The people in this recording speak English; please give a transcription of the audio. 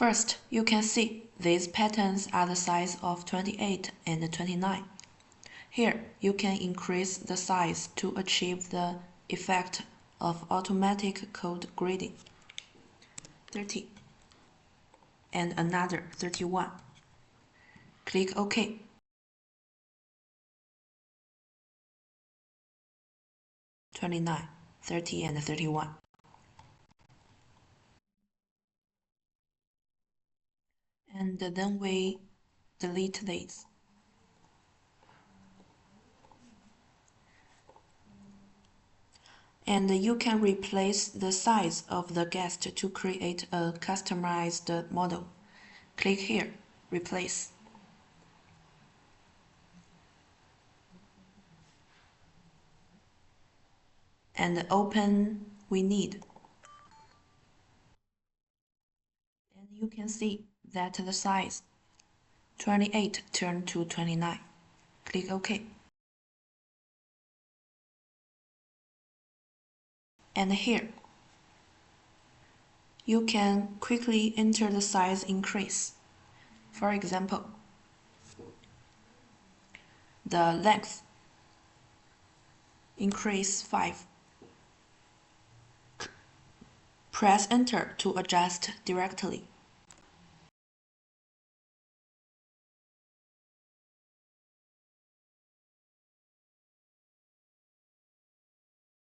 First, you can see these patterns are the size of 28 and 29. Here, you can increase the size to achieve the effect of automatic code grading. 30 and another 31. Click OK. (29, 30 and 31). And then we delete these. And you can replace the size of the guest to create a customized model. Click here, Replace. And open We Need. And you can see that the size 28 turned to 29. Click OK. And here, you can quickly enter the size increase. For example, the length increase 5. Press Enter to adjust directly.